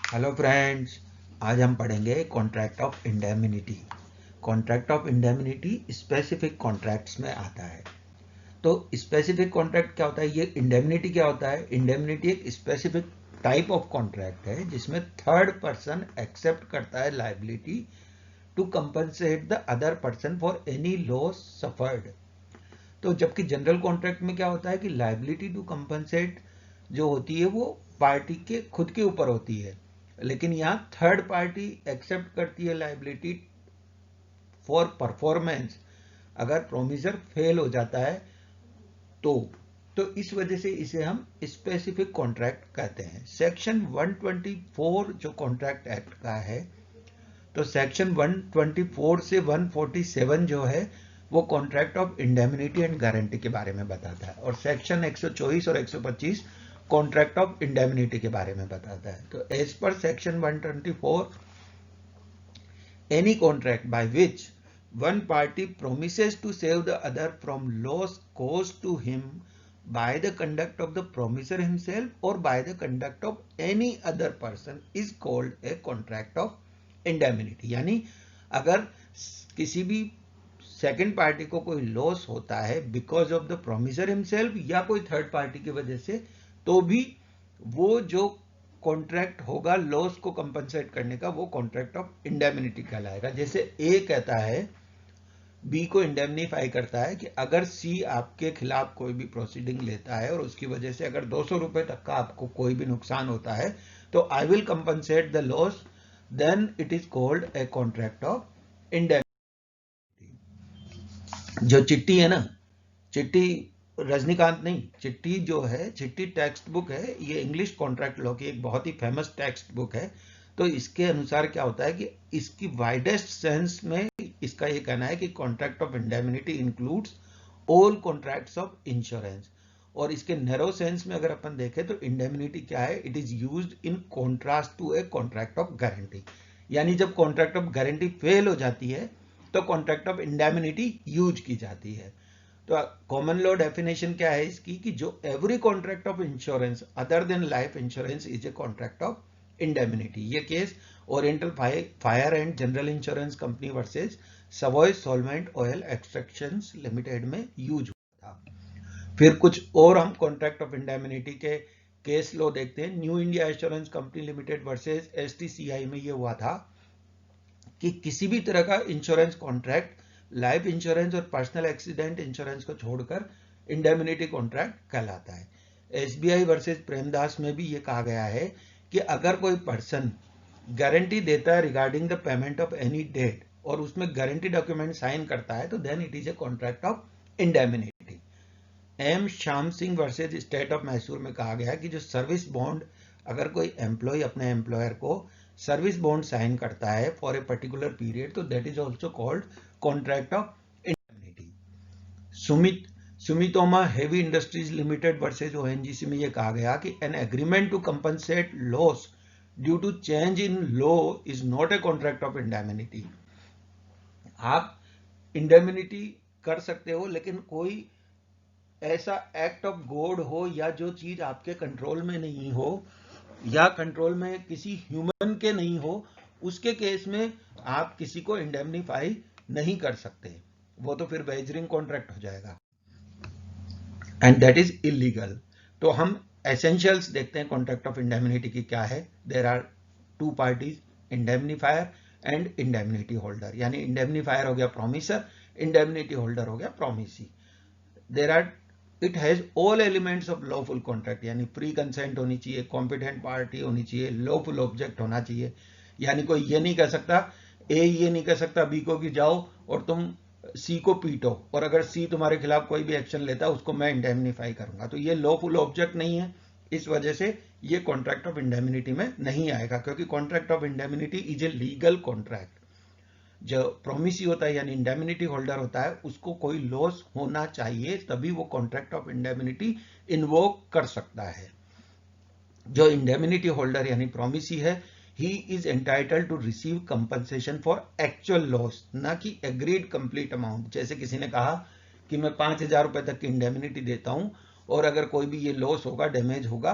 Hello friends, आज हम पढ़ेंगे contract of indemnity. Contract of indemnity specific contracts में आता है। तो स्पेसिफिक कॉन्ट्रैक्ट क्या होता है, ये इंडेमनिटी क्या होता है? इंडेमनिटी एक स्पेसिफिक टाइप ऑफ कॉन्ट्रैक्ट है जिसमें थर्ड पर्सन एक्सेप्ट करता है liability to compensate the other person for any loss suffered. तो जबकि जनरल कॉन्ट्रैक्ट में क्या होता है कि लायबिलिटी टू कंपनसेट जो होती है वो पार्टी के खुद के ऊपर होती है, लेकिन यहाँ थर्ड पार्टी एक्सेप्ट करती है लायबिलिटी फॉर परफॉर्मेंस अगर प्रोमिसर फेल हो जाता है तो तो इस वजह से इसे हम स्पेसिफिक कॉन्ट्रैक्ट कहते हैं। सेक्शन 124 जो कॉन्ट्रैक्ट एक्ट का है, तो सेक्शन 124 से 147 जो है वो contract of indemnity and guarantee के बारे में बताता है, और सेक्शन 124 और 125 कॉन्ट्रैक्ट ऑफ इंडेमनिटी के बारे में बताता है। तो as per section 124, any contract by which one party promises to save the other from loss caused to him by the conduct of the promiser himself or by the conduct of any other person is called a contract of indemnity। यानी अगर किसी भी second party को कोई loss होता है because of the promisor himself या कोई थर्ड पार्टी की वजह से, तो भी वो जो कॉन्ट्रैक्ट होगा लॉस को कंपनसेट करने का, वो कॉन्ट्रैक्ट ऑफ इंडेमनिटी कहलाएगा। जैसे ए कहता है, बी को इंडेमनीफाई करता है कि अगर सी आपके खिलाफ कोई भी प्रोसीडिंग लेता है और उसकी वजह से अगर 200 रुपए तक का आपको कोई भी नुकसान होता है तो I will compensate the loss, then it is called a contract of indemnity. जो चिट्ठी है ना, चिट्ठी रजनीकांत नहीं, चिट्ठी जो है, चिट्ठी टेक्स्ट बुक है, ये इंग्लिश कॉन्ट्रैक्ट लॉ की एक बहुत ही फेमस टेक्स्ट बुक है। तो इसके अनुसार क्या होता है कि इसकी वाइडेस्ट सेंस में इसका ये कहना है कि contract of indemnity includes all contracts of insurance. और इसके नैरो सेंस में अगर अपन देखें तो इंडेमनिटी क्या है, it is used in contrast to a contract of guarantee. यानी जब कॉन्ट्रैक्ट ऑफ गारंटी फेल हो जाती है तो कॉन्ट्रैक्ट ऑफ इंडेमनिटी यूज की जाती है। तो कॉमन लॉ डेफिनेशन क्या है इसकी कि जो every contract of insurance other than life insurance is a contract of indemnity. ये case Oriental Fire and General Insurance Company versus Savoy Solvent Oil Extractions Limited में यूज हुआ था। फिर कुछ और हम कॉन्ट्रैक्ट ऑफ इंडेमनिटी के केस लॉ देखते हैं। New India Assurance Company Limited versus STCI में ये हुआ था कि किसी भी तरह का इंश्योरेंस कॉन्ट्रैक्ट, लाइफ इंश्योरेंस और पर्सनल एक्सीडेंट इंश्योरेंस को छोड़कर इंडेमनिटी कॉन्ट्रैक्ट कहलाता है। एसबीआई वर्सेस प्रेमदास में भी ये कहा गया है कि अगर कोई पर्सन गारंटी देता है regarding the payment of any debt और उसमें गारंटी डॉक्यूमेंट साइन करता है तो then it is a contract of indemnity. M Shyam Singh versus state of Mysore में कहा गया कि जो सर्विस बॉन्ड, अगर कोई एम्प्लॉय अपने एम्प्लॉयर को सर्विस बॉन्ड साइन करता है फॉर ए पर्टिकुलर पीरियड तो that is also called contract of indemnity. Sumitomo Heavy Industries Limited versus ONGC में यह कहा गया कि an agreement to compensate loss due to change in law is not a contract of indemnity. आप indemnity कर सकते हो, लेकिन कोई ऐसा एक्ट ऑफ गॉड हो या जो चीज आपके कंट्रोल में नहीं हो या कंट्रोल में किसी ह्यूमन के नहीं हो, उसके केस में आप किसी को इंडेमनीफाई नहीं कर सकते, वो तो फिर वेजरिंग कॉन्ट्रैक्ट हो जाएगा एंड दैट इज इलीगल। तो हम एसेंशियल्स देखते हैं कॉन्ट्रैक्ट ऑफ इंडेमनिटी की क्या है। There are two parties, indemnifier and indemnity holder. यानी इंडेमनीफायर हो गया प्रोमिसर, इंडेमनिटी होल्डर हो गया promisee. There are it has all elements of lawful contract, यानी प्री कंसेंट होनी चाहिए, कॉम्पिटेंट पार्टी होनी चाहिए, लॉफुल ऑब्जेक्ट होना चाहिए। यानी कोई ये नहीं कह सकता, ए ये नहीं कह सकता बी को कि जाओ और तुम सी को पीटो, और अगर सी तुम्हारे खिलाफ कोई भी एक्शन लेता है उसको मैं इंडेमनीफाई करूंगा, तो ये लॉफुल ऑब्जेक्ट नहीं है। इस वजह से ये कॉन्ट्रैक्ट ऑफ इंडेमनिटी में नहीं आएगा, क्योंकि contract of indemnity is a legal contract. जो प्रोमिसी होता है यानी इंडेमनिटी होल्डर होता है, उसको कोई लॉस होना चाहिए तभी वो कॉन्ट्रैक्ट ऑफ इंडेमनिटी इन्वोक कर सकता है। जो इंडेमनिटी होल्डर यानी प्रोमिसी है, he is entitled to receive compensation for actual loss, ना कि एग्रीड कंप्लीट अमाउंट। जैसे किसी ने कहा कि मैं 5,000 रुपए तक की इंडेमनिटी देता हूं और अगर कोई भी ये लॉस होगा, डैमेज होगा,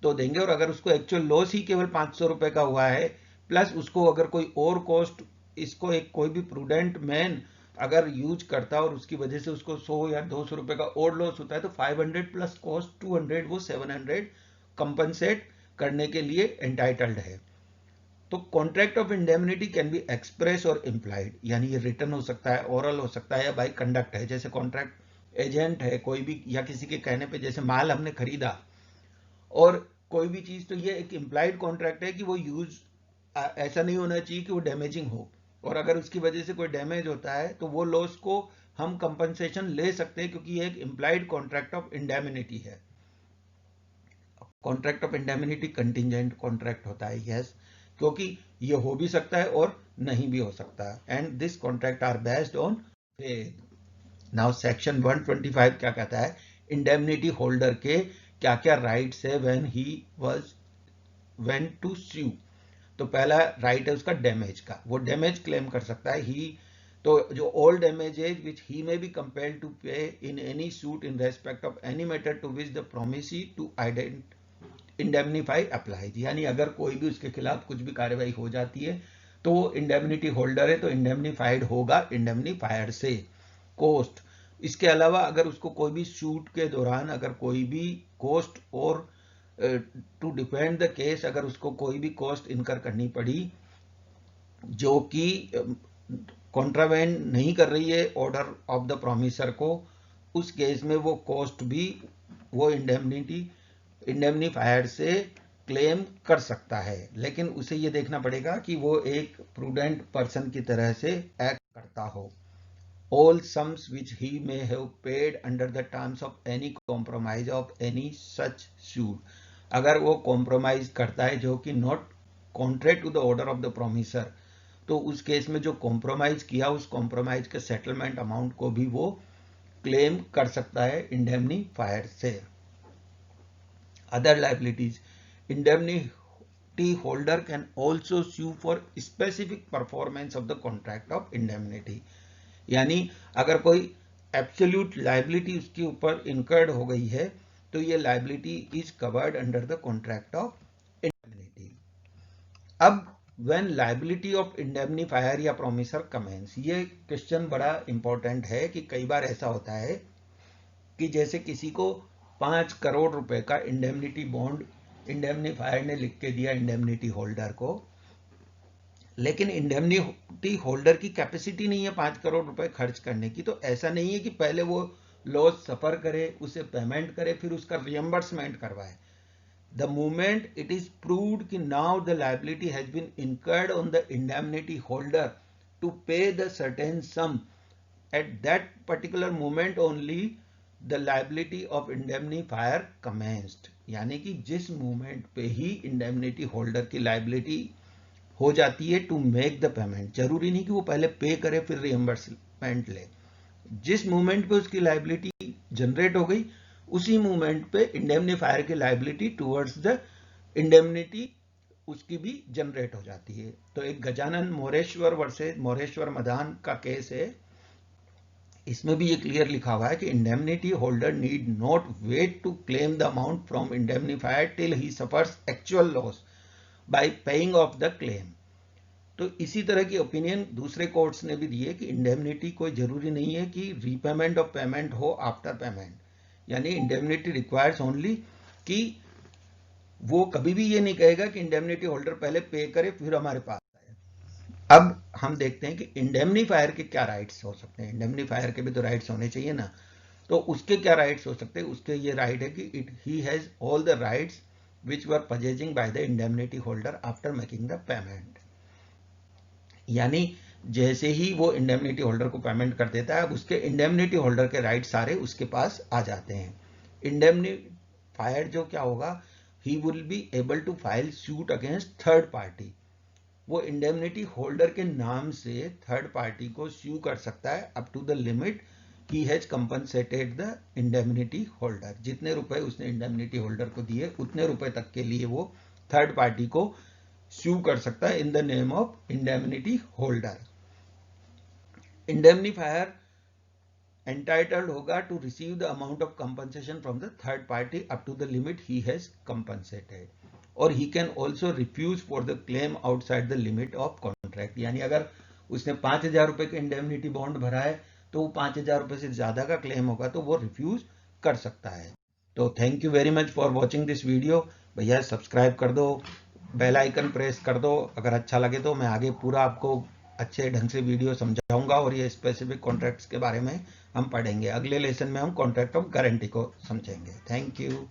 तो देंगे, और अगर उसको एक्चुअल लॉस ही केवल 500 रुपए का हुआ है, प्लस उसको अगर कोई और कॉस्ट, इसको एक कोई भी प्रूडेंट मैन अगर यूज करता और उसकी वजह से उसको 100 या 200 रुपए का और लॉस होता है, तो 500 प्लस कॉस्ट 200, वो 700 कंपनसेट करने के लिए एंटाइटल्ड है। तो contract of indemnity can be express और इम्प्लाइड, यानी ये रिटर्न हो सकता है, ओरल हो सकता है, या बाई कंडक्ट है। जैसे कॉन्ट्रैक्ट एजेंट है कोई भी, या किसी के कहने पे, जैसे माल हमने खरीदा और कोई भी चीज, तो ये एक इम्प्लाइड कॉन्ट्रैक्ट है कि वो यूज, ऐसा नहीं होना चाहिए कि वो डैमेजिंग हो, और अगर उसकी वजह से कोई डैमेज होता है तो वो लॉस को हम कंपनसेशन ले सकते हैं, क्योंकि ये एक इम्प्लाइड कॉन्ट्रैक्ट ऑफ इंडेमनिटी है। Contract of indemnity contingent contract होता है, यस, क्योंकि ये हो भी सकता है और नहीं भी हो सकता है, and this contract are based on faith. Now section 125 क्या कहता है, इंडेमनिटी होल्डर के क्या क्या राइट्स है when he was went to sue. तो पहला राइट है उसका डैमेज का, वो डैमेज क्लेम कर सकता है ही, तो जो all damages which he may be compelled to pay in any suit in respect of any matter to which the promisee to indemnify apply, यानी अगर कोई भी उसके खिलाफ कुछ भी कार्रवाई हो जाती है तो वो इंडेमनिटी होल्डर है, तो इंडेमनीफाइड होगा इंडेमनीफायर से कॉस्ट। इसके अलावा अगर उसको कोई भी सूट के दौरान अगर कोई भी कॉस्ट और टू डिफेंड द केस, अगर उसको कोई भी कॉस्ट इनकर करनी पड़ी जो कि कॉन्ट्रावेंड नहीं कर रही है ऑर्डर ऑफ द प्रोमिसर को, उस केस में वो कॉस्ट भी वो इंडेमनीफायर से क्लेम कर सकता है, लेकिन उसे ये देखना पड़ेगा कि वो एक प्रूडेंट पर्सन की तरह से एक्ट करता हो। All sums which he may have paid under the terms of any compromise of any such suit, अगर वो कॉम्प्रोमाइज करता है जो कि not contract to the order of the promisor, तो उस केस में जो कॉम्प्रोमाइज किया उस कॉम्प्रोमाइज के सेटलमेंट अमाउंट को भी वो क्लेम कर सकता है इंडेमनीफायर से। Other liabilities, indemnity holder can also sue for specific performance of the contract of indemnity, यानी अगर कोई एब्सोल्यूट लाइबिलिटी उसके ऊपर इनकर्ड हो गई है तो ये liability is covered under the contract of indemnity. अब व्हेन लाइबिलिटी ऑफ इंडेमनीफायर या प्रोमिसर कमेंस, ये क्वेश्चन बड़ा इंपॉर्टेंट है कि कई बार ऐसा होता है कि जैसे किसी को 5 करोड़ रुपए का इंडेमनिटी बॉन्ड इंडेमनीफायर ने लिख के दिया इंडेमनिटी होल्डर को, लेकिन इंडेमनिटी होल्डर की कैपेसिटी नहीं है 5 करोड़ रुपए खर्च करने की, तो ऐसा नहीं है कि पहले वो लॉस सफर करे, उसे पेमेंट करे, फिर उसका रियम्बर्समेंट करवाए। The moment it is proved कि now the liability has been incurred on the indemnity holder to pay the certain sum, at that particular moment only the liability of indemnifier commenced, यानी कि जिस moment पे ही indemnity holder की liability हो जाती है टू मेक द पेमेंट, जरूरी नहीं कि वो पहले पे करे फिर रियम्बर्समेंट ले, जिस मोमेंट पे उसकी लाइबिलिटी जनरेट हो गई उसी मोमेंट पे इंडेमनीफायर की लाइबिलिटी टुवर्ड्स द इंडेमनिटी उसकी भी जनरेट हो जाती है। तो एक गजानन मोरेश्वर वर्सेस मोरेश्वर मदान का केस है, इसमें भी ये क्लियर लिखा हुआ है कि indemnity holder need not wait to claim the amount from indemnifier till he suffers actual loss by paying off the claim. तो इसी तरह की ओपिनियन दूसरे कोर्ट्स ने भी दिए कि इंडेमनिटी कोई जरूरी नहीं है कि रीपेमेंट ऑफ पेमेंट हो आफ्टर पेमेंट, यानी इंडेमनिटी रिक्वायर्स ओनली कि वो कभी भी ये नहीं कहेगा कि इंडेमनिटी होल्डर पहले पे करे फिर हमारे पास आए। अब हम देखते हैं कि इंडेमनीफायर के क्या राइट्स हो सकते हैं, इंडेमनीफायर के भी तो राइट्स होने चाहिए ना, तो उसके क्या राइट्स हो सकते हैं। उसके ये राइट है कि he has all the rights which were purchasing by the indemnity holder after making the payment, यानी जैसे ही वो इंडेमनिटी होल्डर को पेमेंट कर देता है अब उसके इंडेमनिटी होल्डर के राइट सारे उसके पास आ जाते हैं। इंडेमनीफायर जो क्या होगा, he will be able to file suit against third party, वो इंडेमनिटी होल्डर के नाम से थर्ड पार्टी को स्यू कर सकता है up to the limit he has compensated the indemnity holder, जितने रुपए उसने इंडेमनिटी होल्डर को दिए उतने रुपए तक के लिए वो थर्ड पार्टी को स्यू कर सकता है in the name of indemnity holder. Indemnifier entitled होगा to receive the amount of compensation from the third party up to the limit he has compensated, और he can also refuse for the claim outside the limit of contract. यानी अगर उसने 5,000 रुपए के indemnity bond भरा है तो वो 5,000 रुपए से ज्यादा का क्लेम होगा तो वो रिफ्यूज कर सकता है। तो thank you very much for watching this video. भैया सब्सक्राइब कर दो, बेल आइकन प्रेस कर दो। अगर अच्छा लगे तो मैं आगे पूरा आपको अच्छे ढंग से वीडियो समझाऊंगा और ये स्पेसिफिक कॉन्ट्रैक्ट्स के बारे में हम पढ़ेंगे। अगले लेसन में हम कॉन्ट्रैक्ट ऑफ गारंटी को समझेंगे। Thank you.